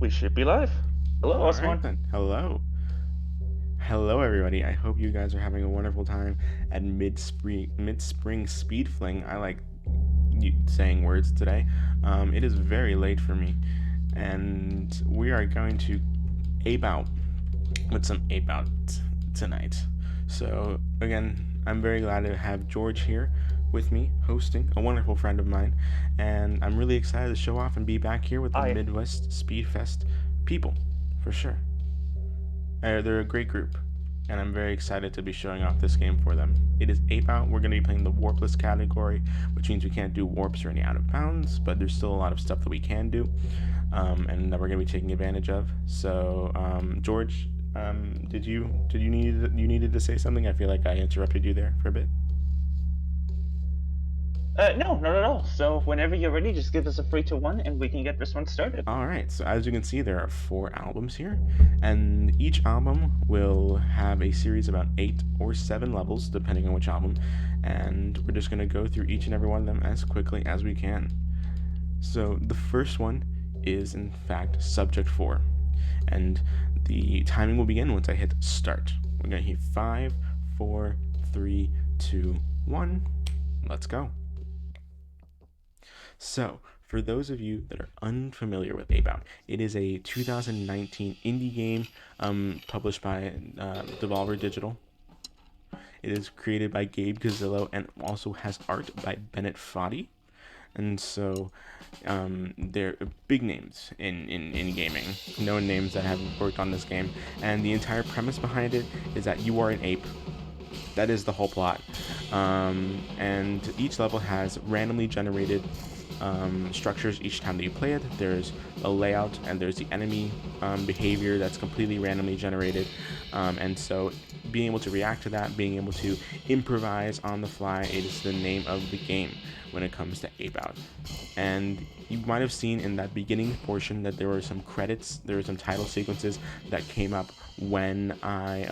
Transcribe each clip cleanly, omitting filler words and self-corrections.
We should be live. Hello, All right ozmourn. then. Hello. Hello everybody. I hope you guys are having a wonderful time at mid-spring speed fling. I like saying words today. It is very late for me, and we are going to ape out with some ape out tonight. So again, I'm very glad to have George here with me hosting, a wonderful friend of mine, and I'm really excited to show off and be back here with the I Midwest Speed Fest people, for sure. They're a great group, and I'm very excited to be showing off this game for them. It is Ape Out. We're going to be playing the Warpless category, which means we can't do warps or any out of bounds, but there's still a lot of stuff that we can do, and that we're going to be taking advantage of. So, George, did you needed to say something? I feel like I interrupted you there for a bit. no, not at all. So whenever you're ready, just give us a 3, 2, 1, and we can get this one started. All right, so as you can see, there are 4 albums here, and each album will have a series of about 8 or 7 levels, depending on which album, and we're just going to go through each and every one of them as quickly as we can. So the first one is, in fact, Subject 4, and the timing will begin once I hit start. We're going to hit 5, 4, 3, 2, 1. Let's go. So, for those of you that are unfamiliar with Ape Out, it is a 2019 indie game published by Devolver Digital. It is created by Gabe Gazillo and also has art by Bennett Foddy. And so they're big names in gaming, known names that have worked on this game. And the entire premise behind it is that you are an ape. That is the whole plot. And each level has randomly generated structures each time that you play it. There's a layout and there's the enemy behavior that's completely randomly generated, and so being able to react to that, being able to improvise on the fly, it is the name of the game when it comes to Ape Out. And you might have seen in that beginning portion that there were some credits, there were some title sequences that came up when I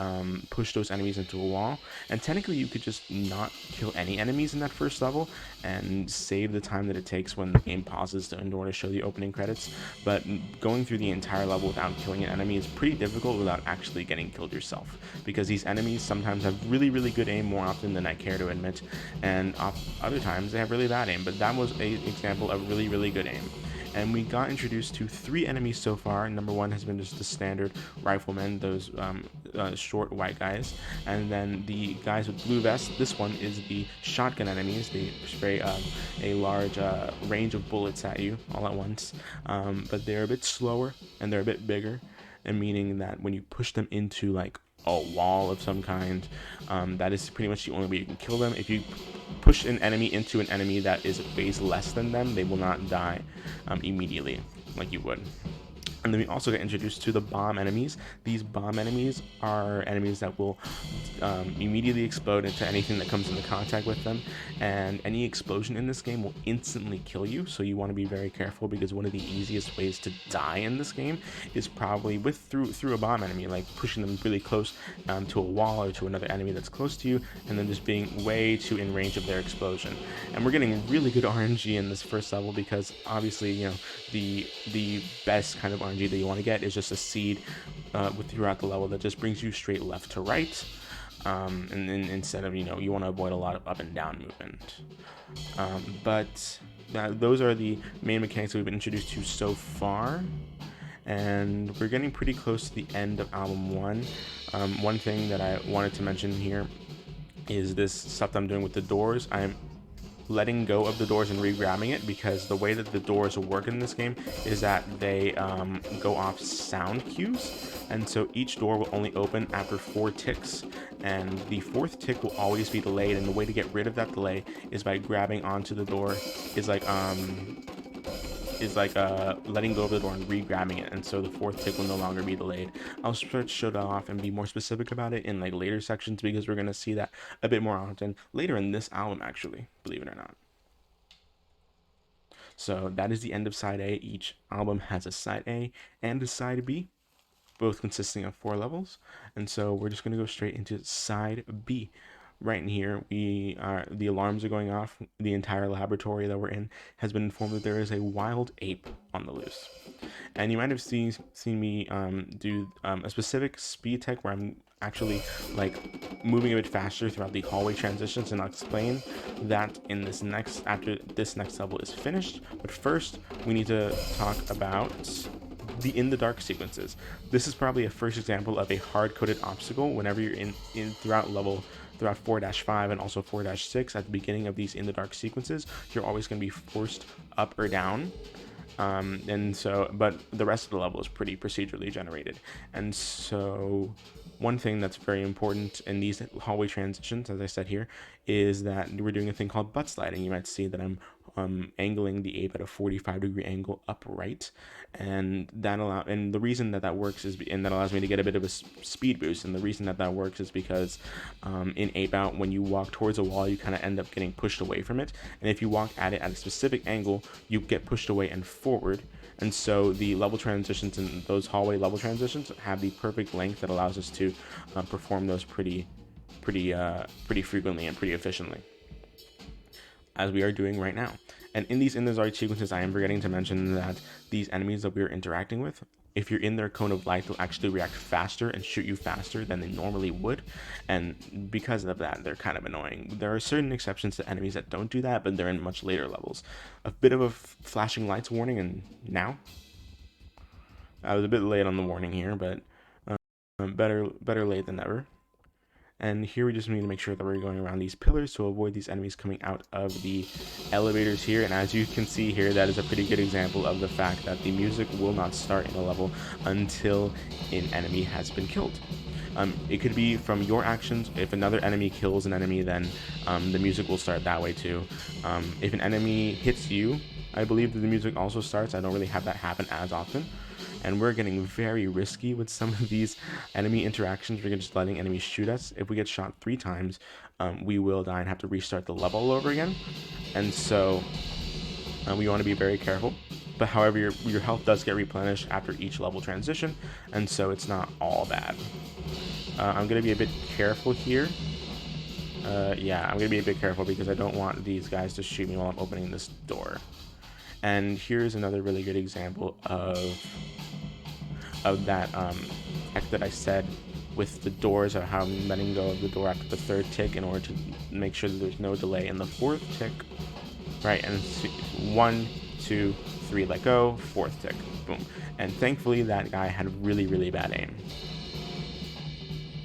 pushed those enemies into a wall. And technically you could just not kill any enemies in that first level and save the time that it takes when the game pauses in order to show the opening credits. But going through the entire level without killing an enemy is pretty difficult without actually getting killed yourself, because these enemies sometimes have really good aim, more often than I care to admit, and other times they have really bad aim. But that was an example of really good aim. And we got introduced to 3 enemies so far. Number 1 has been just the standard riflemen, those short white guys, and then the guys with blue vests. This one is the shotgun enemies. They spray a large range of bullets at you all at once, but they're a bit slower and they're a bit bigger, and meaning that when you push them into like a wall of some kind, that is pretty much the only way you can kill them. If you push an enemy into an enemy that is weighs less than them, they will not die immediately like you would. And then we also get introduced to the bomb enemies. These bomb enemies are enemies that will immediately explode into anything that comes into contact with them, and any explosion in this game will instantly kill you. So you want to be very careful, because one of the easiest ways to die in this game is probably through a bomb enemy, like pushing them really close to a wall or to another enemy that's close to you, and then just being way too in range of their explosion. And we're getting really good RNG in this first level, because obviously, you know, the best kind of RNG that you want to get is just a seed throughout the level that just brings you straight left to right, and then instead of, you want to avoid a lot of up and down movement. But those are the main mechanics that we've been introduced to so far, and we're getting pretty close to the end of album 1. One thing that I wanted to mention here is this stuff that I'm doing with the doors. I'm letting go of the doors and re-grabbing it, because the way that the doors work in this game is that they go off sound cues, and so each door will only open after 4 ticks, and the 4th tick will always be delayed. And the way to get rid of that delay is by grabbing onto the door, is like letting go of the door and re-grabbing it, and so the 4th tick will no longer be delayed. I'll start to show that off and be more specific about it in like later sections, because we're going to see that a bit more often later in this album, actually, believe it or not. So that is the end of side A. Each album has a side A and a side B, both consisting of 4 levels, and so we're just going to go straight into side B. Right in here, the alarms are going off. The entire laboratory that we're in has been informed that there is a wild ape on the loose, And you might have seen me do a specific speed tech where I'm actually like moving a bit faster throughout the hallway transitions, and I'll explain that in this next after this next level is finished. But first, we need to talk about the in the dark sequences. This is probably a first example of a hard-coded obstacle whenever you're in throughout 4-5 and also 4-6. At the beginning of these in the dark sequences, you're always going to be forced up or down, and so, but the rest of the level is pretty procedurally generated. And so one thing that's very important in these hallway transitions, as I said here, is that we're doing a thing called butt sliding. You might see that I'm angling the ape at a 45-degree angle upright, and the reason that that works is, and that allows me to get a bit of a speed boost. And the reason that that works is because in Ape Out, when you walk towards a wall, you kind of end up getting pushed away from it, and if you walk at it at a specific angle, you get pushed away and forward. And so the level transitions and those hallway level transitions have the perfect length that allows us to perform those pretty frequently and pretty efficiently, as we are doing right now. And in these Indizard sequences, I am forgetting to mention that these enemies that we are interacting with, if you're in their cone of light, they'll actually react faster and shoot you faster than they normally would. And because of that, they're kind of annoying. There are certain exceptions to enemies that don't do that, but they're in much later levels. A bit of a flashing lights warning, and now I was a bit late on the warning here, but better late than never. And here we just need to make sure that we're going around these pillars to avoid these enemies coming out of the elevators here. And as you can see here, that is a pretty good example of the fact that the music will not start in a level until an enemy has been killed. It could be from your actions. If another enemy kills an enemy, then the music will start that way too. If an enemy hits you, I believe that the music also starts. I don't really have that happen as often. And we're getting very risky with some of these enemy interactions. We're just letting enemies shoot us. If we get shot 3 times, we will die and have to restart the level all over again. And so we want to be very careful. But however, your health does get replenished after each level transition, and so it's not all bad. I'm going to be a bit careful here. Yeah, I'm going to be a bit careful because I don't want these guys to shoot me while I'm opening this door. And here's another really good example of that tech that I said with the doors, of how I'm letting go of the door after the 3rd tick in order to make sure that there's no delay in the 4th tick. Right, and 1, 2, 3, let go, 4th tick, boom. And thankfully that guy had really bad aim.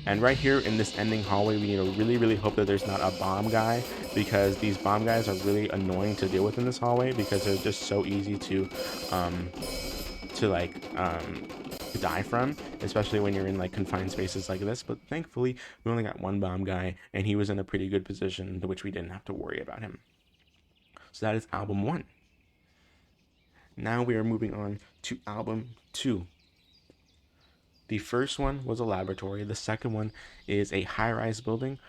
And right here in this ending hallway, we need to really hope that there's not a bomb guy, because these bomb guys are really annoying to deal with in this hallway because they're just so easy to die from, especially when you're in like confined spaces like this. But thankfully, we only got 1 bomb guy, and he was in a pretty good position to which we didn't have to worry about him. So that is album 1. Now we are moving on to album 2. The first one was a laboratory. The second one is a high-rise building.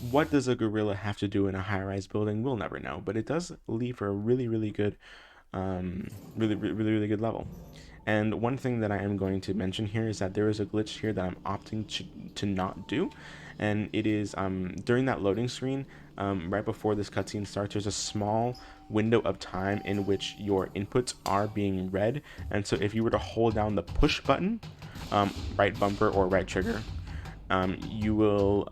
What does a gorilla have to do in a high-rise building? We'll never know, but it does leave for a really good, really good level. And one thing that I am going to mention here is that there is a glitch here that I'm opting to not do, and it is during that loading screen, right before this cutscene starts, there's a small window of time in which your inputs are being read. And so if you were to hold down the push button, right bumper or right trigger, you will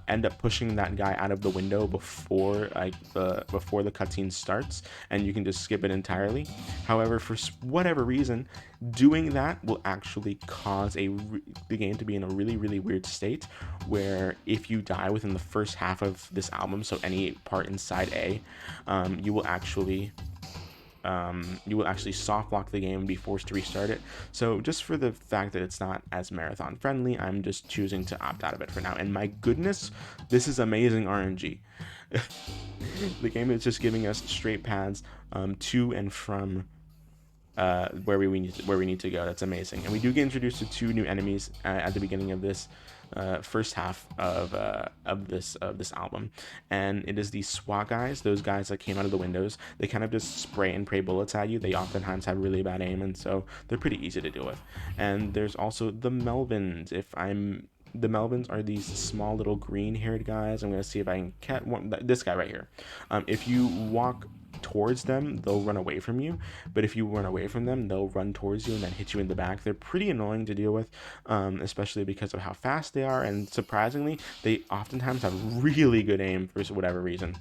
end up pushing that guy out of the window before the cutscene starts, and you can just skip it entirely. However, for whatever reason, doing that will actually cause the game to be in a really weird state, where if you die within the first half of this album, so any part inside A, you will actually soft lock the game and be forced to restart it. So just for the fact that it's not as marathon friendly, I'm just choosing to opt out of it for now. And my goodness, this is amazing RNG. The game is just giving us straight paths to and from where we need to go. That's amazing. And we do get introduced to 2 new enemies at the beginning of this first half of this album, and it is these SWAT guys, those guys that came out of the windows. They kind of just spray and pray bullets at you. They oftentimes have really bad aim, and so they're pretty easy to deal with. And there's also the Melvins. The Melvins are these small little green-haired guys. I'm going to see if I can catch one. This guy right here. If you walk towards them, they'll run away from you. But if you run away from them, they'll run towards you and then hit you in the back. They're pretty annoying to deal with, especially because of how fast they are. And surprisingly, they oftentimes have really good aim for whatever reason.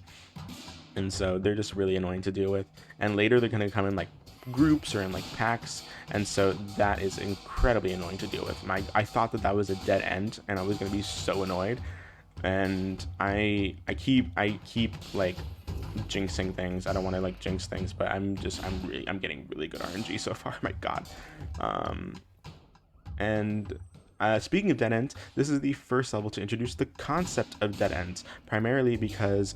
And so they're just really annoying to deal with. And later they're going to come in like groups or in like packs, and so that is incredibly annoying to deal with. I thought that was a dead end, and I was going to be so annoyed. And I keep like jinxing things. I don't want to like jinx things, but I'm getting really good RNG so far. My God. And speaking of dead ends, this is the first level to introduce the concept of dead ends, primarily because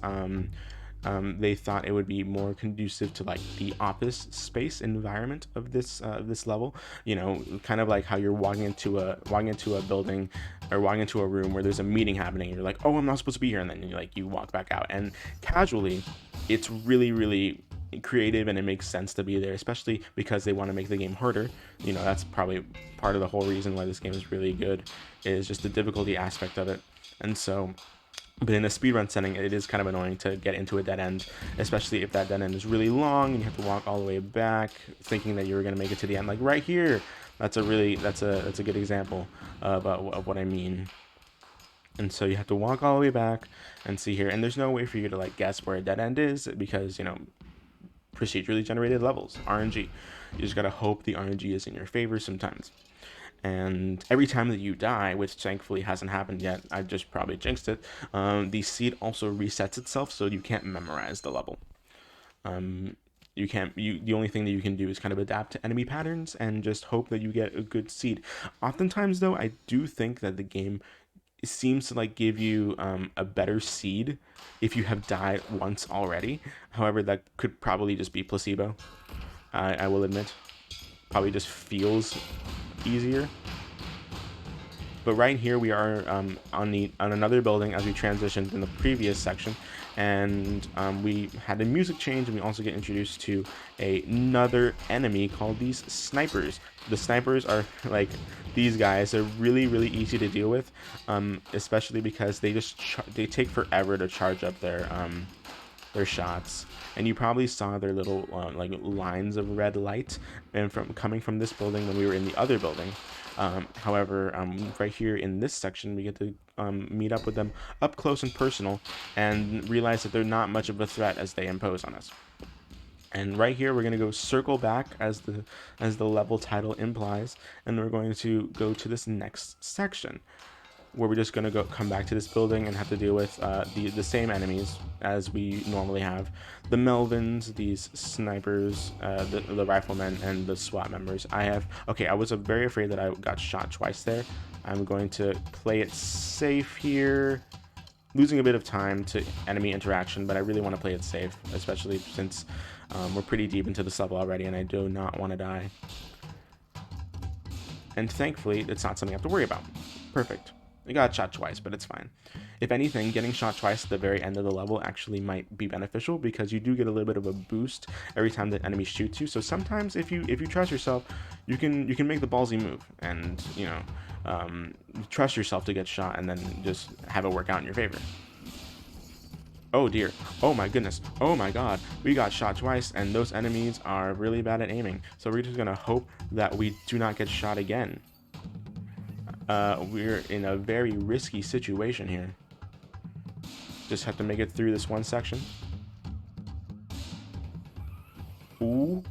they thought it would be more conducive to like the office space environment of this level. You know, kind of like how you're walking into a building or walking into a room where there's a meeting happening. You're like, oh, I'm not supposed to be here, and then you walk back out. And casually, it's really creative, and it makes sense to be there, especially because they want to make the game harder. You know, that's probably part of the whole reason why this game is really good, is just the difficulty aspect of it. And so, but in a speedrun setting, it is kind of annoying to get into a dead end, especially if that dead end is really long and you have to walk all the way back thinking that you're going to make it to the end. Like right here, that's a good example of what I mean. And so you have to walk all the way back and see here, and there's no way for you to like guess where a dead end is, because, you know, procedurally generated levels, RNG. You just gotta hope the RNG is in your favor sometimes. And every time that you die, which thankfully hasn't happened yet, I just probably jinxed it, the seed also resets itself, so you can't memorize the level. The only thing that you can do is kind of adapt to enemy patterns and just hope that you get a good seed. Oftentimes though, I do think that the game seems to like give you a better seed if you have died once already. However, that could probably just be placebo. I will admit, probably just feels easier. But right here we are on another building, as we transitioned in the previous section, and we had a music change, and we also get introduced to another enemy called these snipers. The snipers are like these guys. They're really easy to deal with, especially because they take forever to charge up their shots. And you probably saw their little like lines of red light and coming from this building when we were in the other building. However, right here in this section, we get to meet up with them up close and personal, and realize that they're not much of a threat as they impose on us. And right here, we're going to go circle back, as the level title implies, and we're going to go to this next section, where we're just going to come back to this building and have to deal with the same enemies as we normally have. The Melvins, these snipers, the riflemen, and the SWAT members. I was very afraid that I got shot twice there. I'm going to play it safe here, losing a bit of time to enemy interaction, but I really want to play it safe, especially since we're pretty deep into this level already, and I do not want to die. And thankfully, it's not something I have to worry about. Perfect. I got shot twice, but it's fine. If anything, getting shot twice at the very end of the level actually might be beneficial, because you do get a little bit of a boost every time the enemy shoots you. So sometimes, if you trust yourself, you can make the ballsy move, and trust yourself to get shot, and then just have it work out in your favor. Oh dear. Oh my goodness. Oh my god. We got shot twice, and those enemies are really bad at aiming. So we're just gonna hope that we do not get shot again. We're in a very risky situation here. Just have to make it through this one section. Ooh.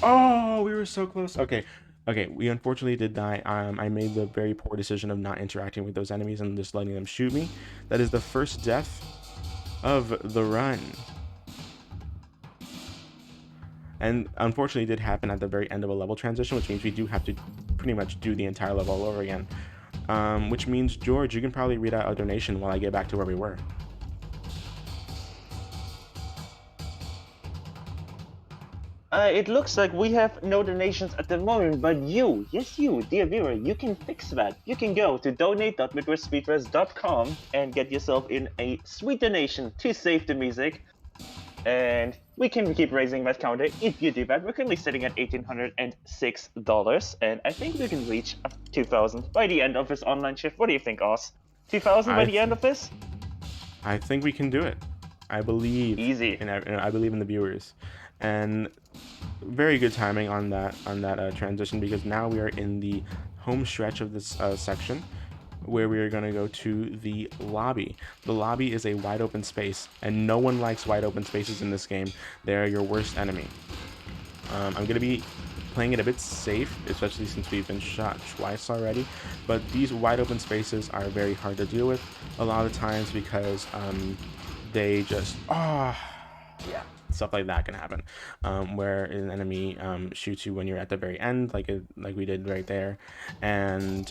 Oh, we were so close. Okay, we unfortunately did die. I made the very poor decision of not interacting with those enemies and just letting them shoot me. That is the first death of the run. And unfortunately, it did happen at the very end of a level transition, which means we do have to pretty much do the entire level all over again. Which means, George, you can probably read out a donation while I get back to where we were. It looks like we have no donations at the moment, but you, yes you, dear viewer, you can fix that. You can go to donate.midwestspeedruns.com and get yourself in a sweet donation to save the music. And we can keep raising that counter if you do that. We're currently sitting at $1,806, and I think we can reach 2,000 by the end of this online shift. What do you think, Oz? 2,000 by the end of this? I think we can do it. I believe Easy. I believe in the viewers, and very good timing on that transition, because now we are in the home stretch of this section, where we are going to go to the lobby. The lobby is a wide open space, and no one likes wide open spaces in this game. They are your worst enemy. I'm going to be playing it a bit safe, especially since we've been shot twice already, but these wide open spaces are very hard to deal with a lot of times, because they just yeah, stuff like that can happen, where an enemy shoots you when you're at the very end, like we did right there. And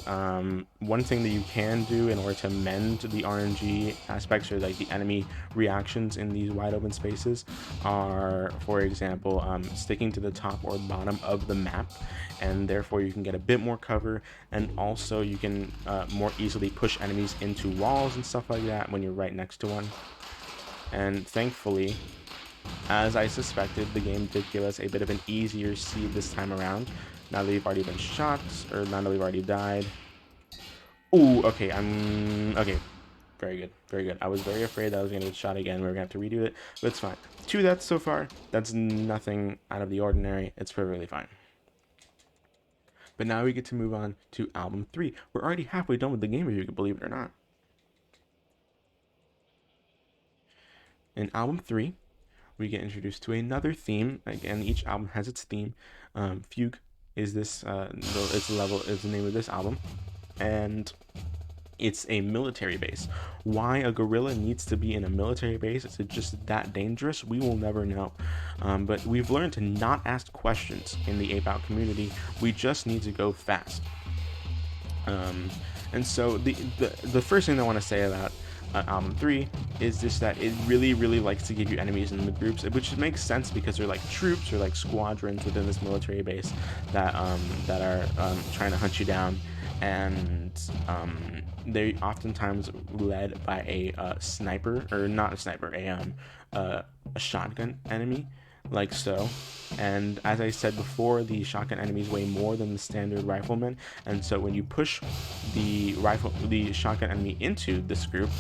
one thing that you can do in order to mend the RNG aspects, or like the enemy reactions in these wide open spaces, are, for example, sticking to the top or bottom of the map, and therefore you can get a bit more cover, and also you can more easily push enemies into walls and stuff like that when you're right next to one. And thankfully, as I suspected, the game did give us a bit of an easier seed this time around. Now that we've already been shot, or now that we've already died. Ooh, okay, okay. Very good, very good. I was very afraid that I was going to get shot again. We were going to have to redo it, but it's fine. 2 deaths so far. That's nothing out of the ordinary. It's perfectly fine. But now we get to move on to Album 3. We're already halfway done with the game, if you can believe it or not. In Album 3, we get introduced to another theme. Again, each album has its theme. Fugue is this, its level is the name of this album, and it's a military base. Why a gorilla needs to be in a military base, is it just that dangerous? We will never know. But we've learned to not ask questions in the Ape Out community. We just need to go fast. And so the first thing I want to say about Album 3 is just that it really likes to give you enemies in the groups, which makes sense because they're like troops or like squadrons within this military base that are trying to hunt you down, and they oftentimes led by a sniper, or not a sniper, a shotgun enemy, like so. And as I said before, the shotgun enemies weigh more than the standard riflemen, and so when you push the shotgun enemy into this group,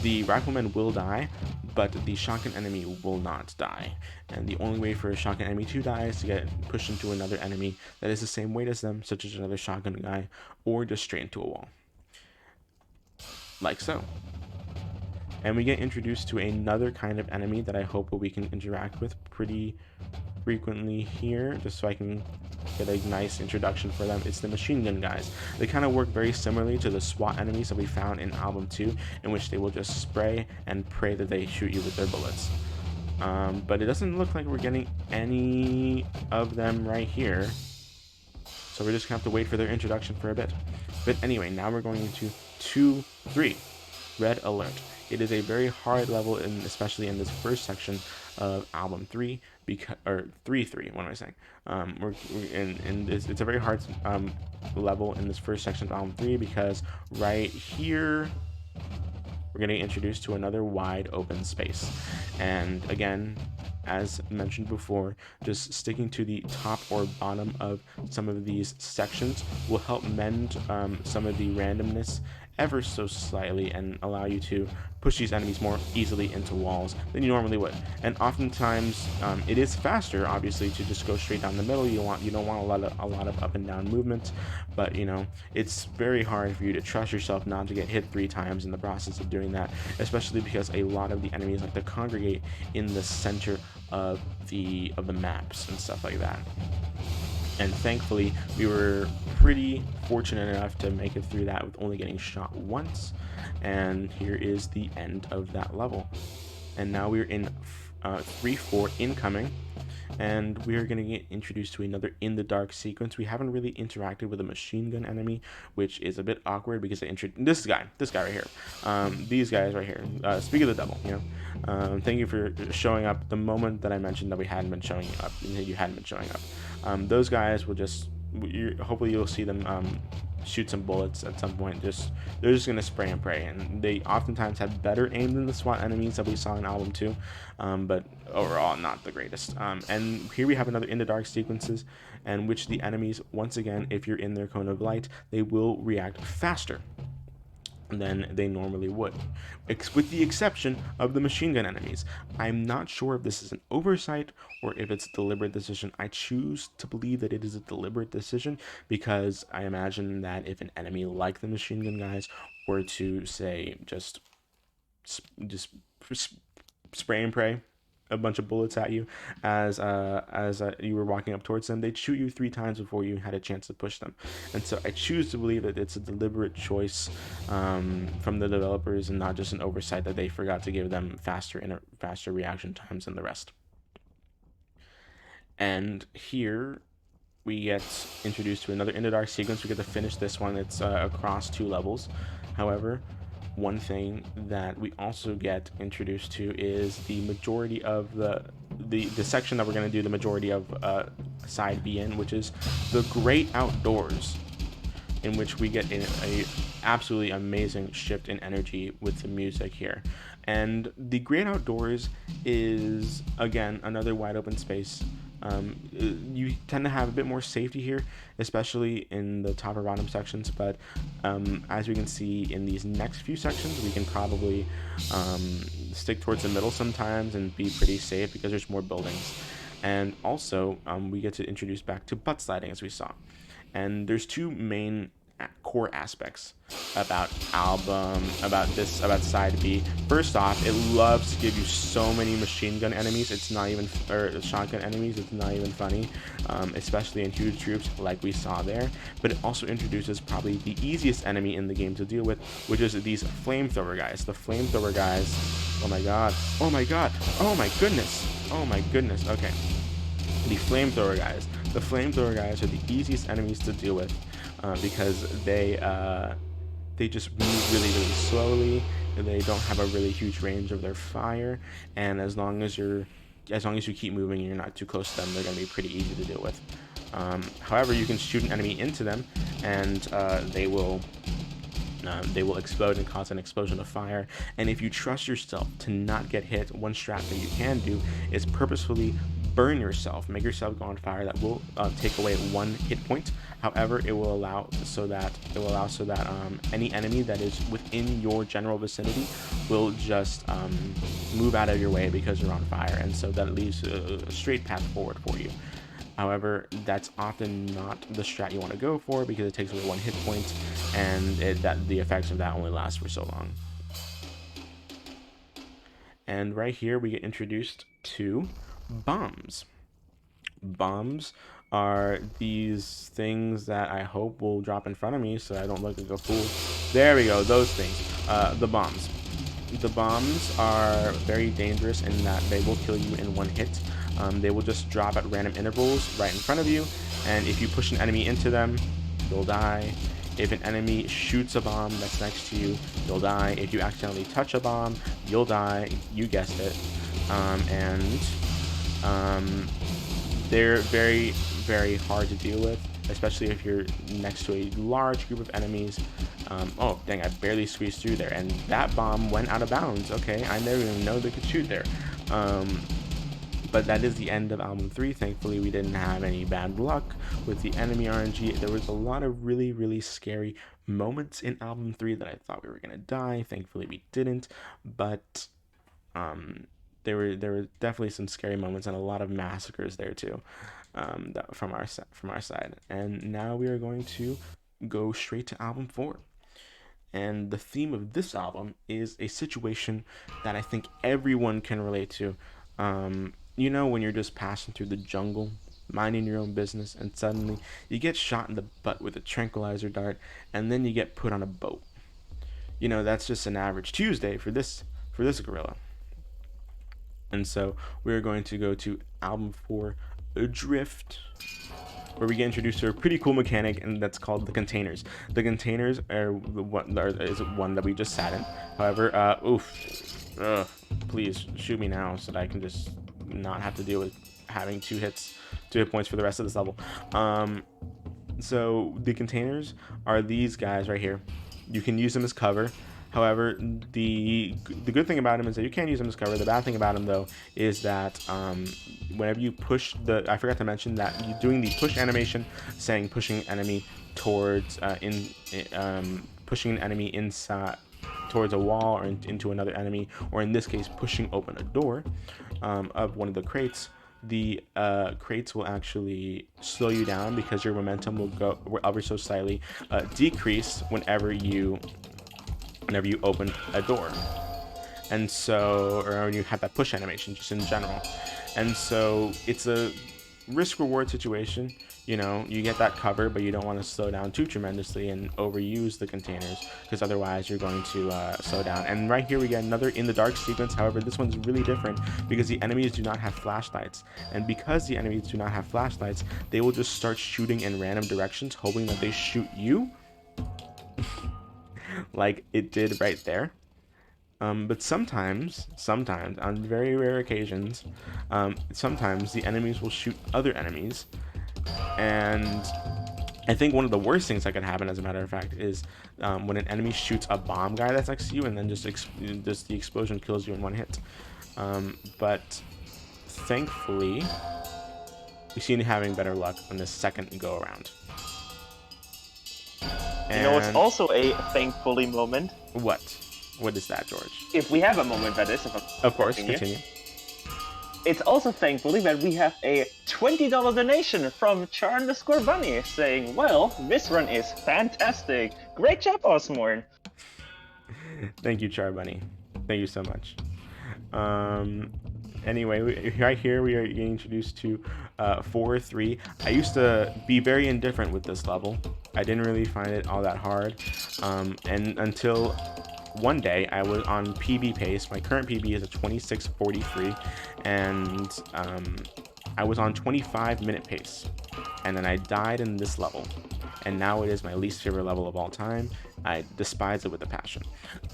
the rifleman will die, but the shotgun enemy will not die. And the only way for a shotgun enemy to die is to get pushed into another enemy that is the same weight as them, such as another shotgun guy, or just straight into a wall, like so. And we get introduced to another kind of enemy that I hope we can interact with pretty frequently here, just so I can get a nice introduction for them. It's the machine gun guys. They kind of work very similarly to the SWAT enemies that we found in Album 2, in which they will just spray and pray that they shoot you with their bullets. But it doesn't look like we're getting any of them right here, so we're just gonna have to wait for their introduction for a bit. But anyway, now we're going into 2-3, Red Alert. It is a very hard level, especially in this first section of Album 3, or 3-3. What am I saying? It's a very hard level in this first section of Album 3, because right here we're getting introduced to another wide open space. And again, as mentioned before, just sticking to the top or bottom of some of these sections will help mend some of the randomness ever so slightly, and allow you to push these enemies more easily into walls than you normally would. And oftentimes it is faster, obviously, to just go straight down the middle. You don't want a lot of up and down movement, but it's very hard for you to trust yourself not to get hit 3 times in the process of doing that, especially because a lot of the enemies like to congregate in the center of the maps and stuff like that. And thankfully, we were pretty fortunate enough to make it through that with only getting shot once. And here is the end of that level. And now we're in 3-4 incoming, and we are going to get introduced to another in the dark sequence. We haven't really interacted with a machine gun enemy, which is a bit awkward because this guy right here, these guys right here, speak of the devil, thank you for showing up the moment that I mentioned that we hadn't been showing up, and you hadn't been showing up. Those guys will just, hopefully you'll see them shoot some bullets at some point. They're just gonna spray and pray, and they oftentimes have better aim than the SWAT enemies that we saw in Album 2, but overall not the greatest. And here we have another in the dark sequences, in which the enemies, once again, if you're in their cone of light, they will react faster. than they normally would, with the exception of the machine gun enemies. I'm not sure if this is an oversight or if it's a deliberate decision. I choose to believe that it is a deliberate decision, because I imagine that if an enemy like the machine gun guys were to, say, just spray and pray a bunch of bullets at you as you were walking up towards them, they'd shoot you 3 times before you had a chance to push them. And so I choose to believe that it's a deliberate choice from the developers, and not just an oversight that they forgot to give them faster reaction times than the rest. And here we get introduced to another Into Dark sequence. We get to finish this one. It's across 2 levels. However, one thing that we also get introduced to is the majority of the section that we're going to do the majority of side B in, which is the Great Outdoors, in which we get a absolutely amazing shift in energy with the music here. And the Great Outdoors is, again, another wide open space. You tend to have a bit more safety here, especially in the top or bottom sections, but as we can see in these next few sections, we can probably stick towards the middle sometimes and be pretty safe because there's more buildings. And also we get to introduce back to butt sliding, as we saw. And there's 2 main core aspects about side B. First off, it loves to give you so many machine gun enemies. It's not even, or shotgun enemies. It's not even funny, especially in huge troops like we saw there. But it also introduces probably the easiest enemy in the game to deal with, which is these flamethrower guys. The flamethrower guys. Oh my god. Oh my god. Oh my goodness. Oh my goodness. Okay. The flamethrower guys. The flamethrower guys are the easiest enemies to deal with. Because they just move really, really slowly. They don't have a really huge range of their fire, and as long as you keep moving and you're not too close to them, they're going to be pretty easy to deal with. However, you can shoot an enemy into them, and they will explode and cause an explosion of fire. And if you trust yourself to not get hit, one strat that you can do is purposefully burn yourself, make yourself go on fire. That will take away 1 hit point. However, it will allow so that any enemy that is within your general vicinity will just move out of your way because you're on fire, and so that leaves a straight path forward for you. However, that's often not the strat you want to go for, because it takes away 1 hit point, and the effects of that only last for so long. And right here we get introduced to bombs. Bombs are these things that I hope will drop in front of me so I don't look like a fool. There we go, those things. The bombs. The bombs are very dangerous in that they will kill you in 1 hit. They will just drop at random intervals right in front of you, and if you push an enemy into them, you'll die. If an enemy shoots a bomb that's next to you, you'll die. If you accidentally touch a bomb, you'll die. You guessed it. They're very, very hard to deal with, especially if you're next to a large group of enemies. Oh, dang, I barely squeezed through there, and that bomb went out of bounds. Okay, I never even know they could shoot there. But that is the end of Album 3. Thankfully, we didn't have any bad luck with the enemy RNG. There was a lot of really, really scary moments in Album 3 that I thought we were going to die. Thankfully, we didn't. But there were definitely some scary moments and a lot of massacres there too, from our side. And now we are going to go straight to Album 4. And the theme of this album is a situation that I think everyone can relate to. You know, when you're just passing through the jungle, minding your own business, and suddenly you get shot in the butt with a tranquilizer dart, and then you get put on a boat. You know, that's just an average Tuesday for this gorilla. And so we're going to go to Album 4, Adrift, where we get introduced to a pretty cool mechanic, and that's called the containers. The containers is one that we just sat in. However, please shoot me now so that I can just not have to deal with having 2 hit points for the rest of this level. So the containers are these guys right here. You can use them as cover. However, the good thing about them is that you can use them as cover. The bad thing about them, though, is that whenever you push I forgot to mention that you're doing the push animation, saying pushing enemy towards pushing an enemy inside towards a wall or into another enemy, or in this case pushing open a door of one of the crates, the crates will actually slow you down because your momentum will go ever so slightly decrease whenever you open a door. And so, or when you have that push animation just in general. And so it's a risk reward situation. You know, you get that cover, but you don't want to slow down too tremendously and overuse the containers, because otherwise you're going to slow down. And right here we get another in the dark sequence. However, this one's really different because the enemies do not have flashlights. And because the enemies do not have flashlights, they will just start shooting in random directions, hoping that they shoot you like it did right there. But sometimes, on very rare occasions, sometimes the enemies will shoot other enemies. And I think one of the worst things that could happen, as a matter of fact, is when an enemy shoots a bomb guy that's next to you, and then just the explosion kills you in one hit. But thankfully, we seem to be having better luck on this second go around. You know, it's also a thankfully moment. What? What is that, George? If we have a moment, that is. Of course, continue. It's also thankfully that we have a $20 donation from Char_Bunny saying, well, this run is fantastic. Great job, ozmourn. Thank you, Char Bunny. Thank you so much. Anyway, right here we are getting introduced to 4-3. I used to be very indifferent with this level. I didn't really find it all that hard. And until one day I was on PB pace. My current PB is a 26:43, and I was on 25-minute pace, and then I died in this level, and now it is my least favorite level of all time. I despise it with a passion.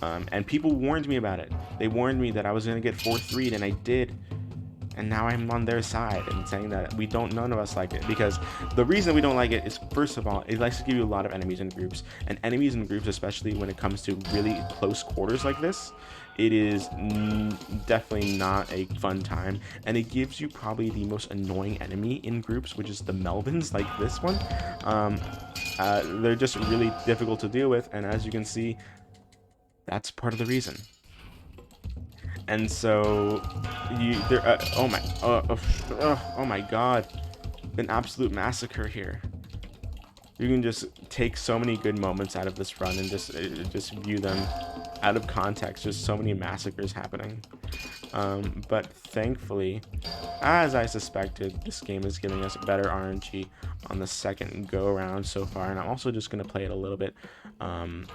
And people warned me about it. They warned me that I was gonna get 4-3'd, and I did. And now I'm on their side and saying that none of us like it, because the reason we don't like it is, first of all, it likes to give you a lot of enemies in groups, and enemies in groups, especially when it comes to really close quarters like this, it is definitely not a fun time. And it gives you probably the most annoying enemy in groups, which is the Melvins, like this one. They're just really difficult to deal with, and as you can see, that's part of the reason. And so oh my god, an absolute massacre here. You can just take so many good moments out of this run and just view them out of context. There's so many massacres happening. But thankfully, as I suspected, this game is giving us better RNG on the second go around so far, and I'm also just going to play it a little bit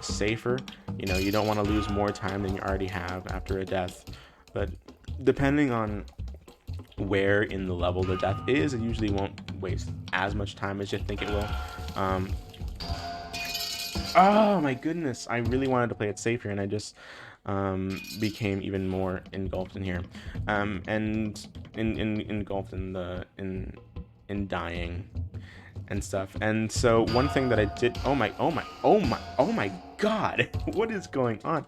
safer. You know, you don't want to lose more time than you already have after a death, but depending on where in the level the death is, it usually won't waste as much time as you think it will. Oh my goodness, I really wanted to play it safer, and I just became even more engulfed in here, and engulfed in dying and stuff. And so one thing that I did, oh my god, what is going on?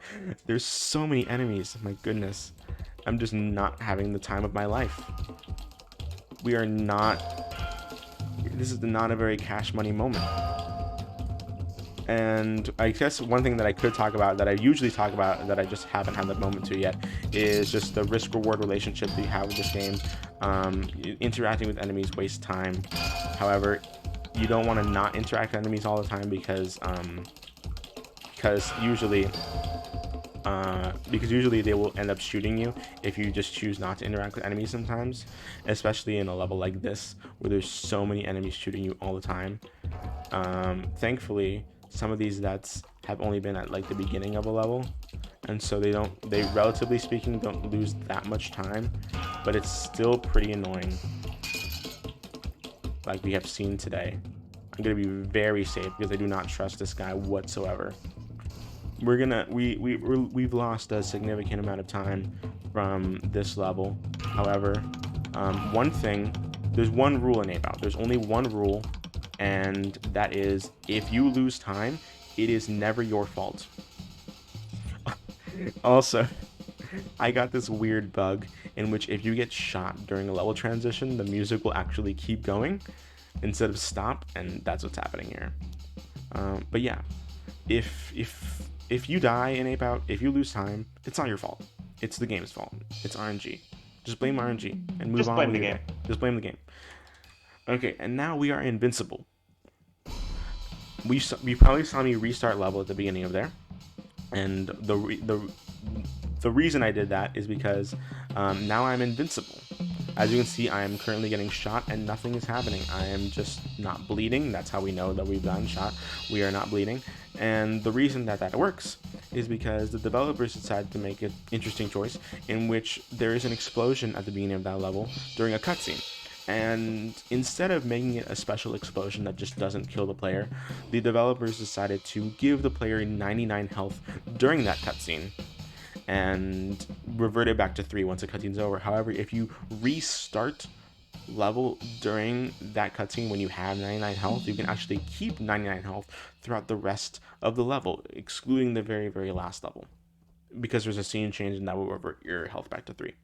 There's so many enemies, my goodness. I'm just not having the time of my life. We are not, this is not a very cash money moment. And I guess one thing that I could talk about, that I usually talk about, that I just haven't had the moment to yet, is just the risk-reward relationship that you have with this game. Interacting with enemies wastes time. However, you don't want to not interact with enemies all the time, because usually they will end up shooting you if you just choose not to interact with enemies sometimes, especially in a level like this where there's so many enemies shooting you all the time. Thankfully, some of these deaths have only been at like the beginning of a level, and so they relatively speaking don't lose that much time, but it's still pretty annoying, like we have seen today. I'm gonna be very safe because I do not trust this guy whatsoever. We've lost a significant amount of time from this level. However, there's one rule in Ape Out. There's only one rule, and that is, if you lose time, it is never your fault. Also, I got this weird bug in which if you get shot during a level transition, the music will actually keep going instead of stop, and that's what's happening here. But yeah, if you die in Ape Out, if you lose time, it's not your fault. It's the game's fault. It's RNG. Just blame RNG and move Just on blame with the your game. day. Just blame the game. Okay, and now we are invincible. You probably saw me restart level at the beginning of there, and the reason I did that is because now I'm invincible. As you can see, I am currently getting shot and nothing is happening. I am just not bleeding. That's how we know that we've gotten shot. We are not bleeding. And the reason that that works is because the developers decided to make an interesting choice in which there is an explosion at the beginning of that level during a cutscene. And instead of making it a special explosion that just doesn't kill the player, the developers decided to give the player 99 health during that cutscene and revert it back to 3 once the cutscene's over. However, if you restart level during that cutscene when you have 99 health, you can actually keep 99 health throughout the rest of the level, excluding the very, very last level, because there's a scene change and that will revert your health back to 3.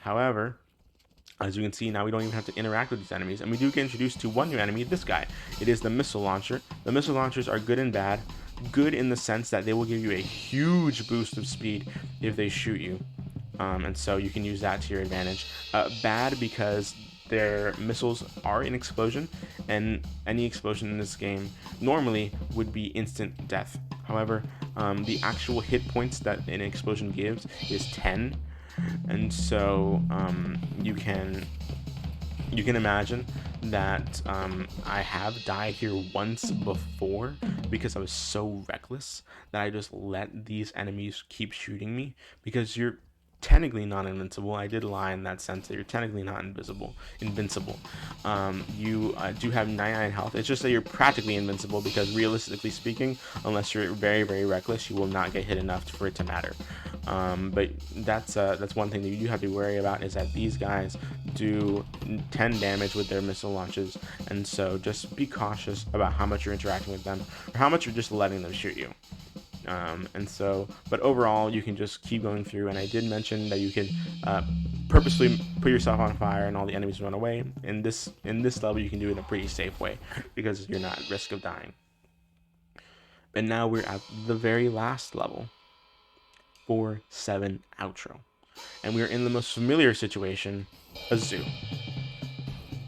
However, as you can see, now we don't even have to interact with these enemies, and we do get introduced to one new enemy, this guy. It is the missile launcher. The missile launchers are good and bad. Good in the sense that they will give you a huge boost of speed if they shoot you, and so you can use that to your advantage. Bad because their missiles are an explosion, and any explosion in this game normally would be instant death. However, the actual hit points that an explosion gives is 10, and so you can imagine that I have died here once before because I was so reckless that I just let these enemies keep shooting me, because you're technically not invincible. I did lie in that sense that you're technically not invincible. You do have 99 health. It's just that you're practically invincible, because realistically speaking, unless you're very, very reckless, you will not get hit enough for it to matter. But that's one thing that you do have to worry about, is that these guys do 10 damage with their missile launches, and so just be cautious about how much you're interacting with them or how much you're just letting them shoot you. But overall, you can just keep going through, and I did mention that you can purposely put yourself on fire and all the enemies run away. In this level, you can do it in a pretty safe way because you're not at risk of dying. And now we're at the very last level, 4-7 outro, and we're in the most familiar situation, a zoo.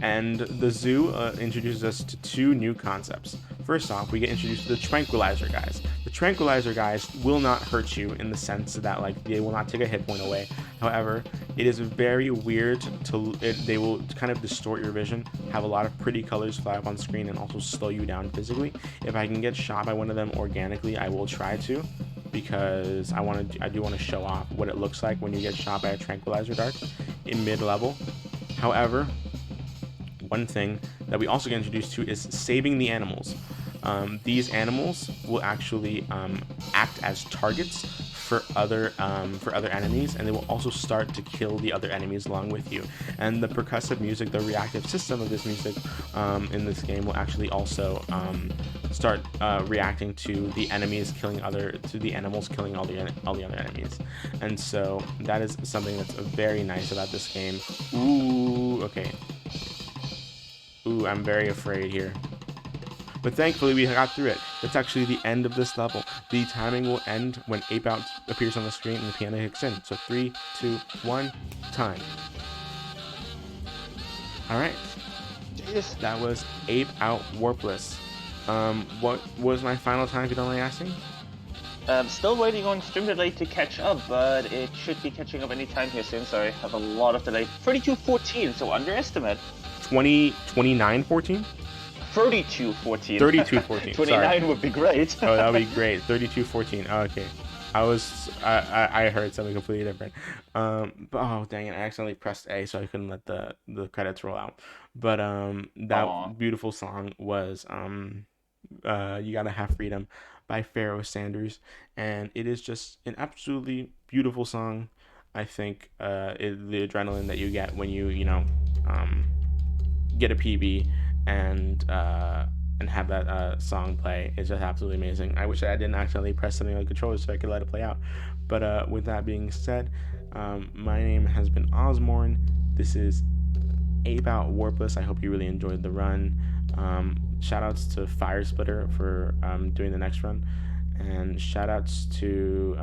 And the zoo introduces us to 2 new concepts. First off, we get introduced to the tranquilizer guys. The tranquilizer guys will not hurt you in the sense that, like, they will not take a hit point away. However, it is very weird they will kind of distort your vision, have a lot of pretty colors fly up on screen, and also slow you down physically. If I can get shot by one of them organically, I will try to, because I do want to show off what it looks like when you get shot by a tranquilizer dart in mid-level. However, one thing that we also get introduced to is saving the animals. These animals will actually act as targets for other enemies, and they will also start to kill the other enemies along with you. And the percussive music, the reactive system of this music in this game, will actually also start reacting to the animals killing all the other enemies. And so that is something that's very nice about this game. Ooh, okay. Ooh, I'm very afraid here. But thankfully we got through it. That's actually the end of this level. The timing will end when Ape Out appears on the screen and the piano kicks in. So 3, 2, 1, time. Alright. That was Ape Out Warpless. What was my final time, if you don't mind asking? Still waiting on stream delay to catch up, but it should be catching up anytime here soon. Sorry, I have a lot of delay. 32:14, so underestimate. 29:14? 32:14. 32:14. 29 would be great. Oh, that would be great. 32:14. Oh, okay. I heard something completely different. But, oh dang it! I accidentally pressed A, so I couldn't let the credits roll out. But that beautiful song was "You Gotta Have Freedom" by Pharoah Sanders, and it is just an absolutely beautiful song. I think the adrenaline that you get when you get a PB and have that song play is just absolutely amazing. I wish I didn't accidentally press something on the controller so I could let it play out. But with that being said, my name has been ozmourn. This is Ape Out Warpless. I hope you really enjoyed the run. Shoutouts to Fire Splitter for doing the next run, and shoutouts to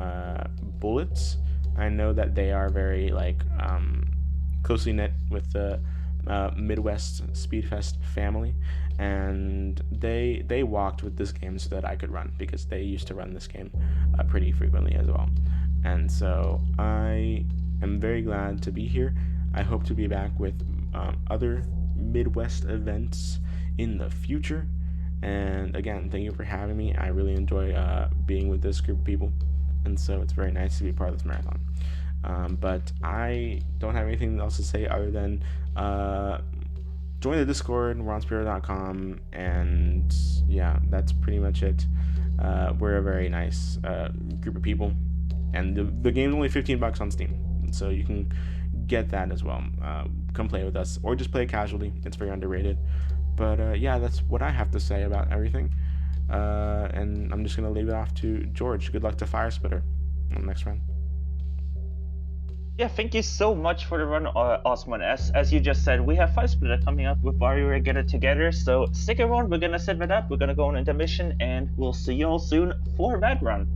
Bullets. I know that they are very like closely knit with the Midwest Speedfest family, and they walked with this game so that I could run, because they used to run this game pretty frequently as well. And so I am very glad to be here. I hope to be back with other Midwest events in the future. And again, thank you for having me. I really enjoy being with this group of people, and so it's very nice to be part of this marathon. But I don't have anything else to say other than join the Discord, we're on Spiro.com, and yeah, that's pretty much it. We're a very nice group of people, and the game's only $15 on Steam, so you can get that as well. Come play with us, or just play it casually. It's very underrated. But yeah, that's what I have to say about everything. And I'm just gonna leave it off to George. Good luck to Fire Splitter on the next round. Yeah, thank you so much for the run, ozmourn. As you just said, we have Fire Splitter coming up with Warrior Get It Together, so stick around, we're gonna set that up, we're gonna go on intermission, and we'll see you all soon for that run.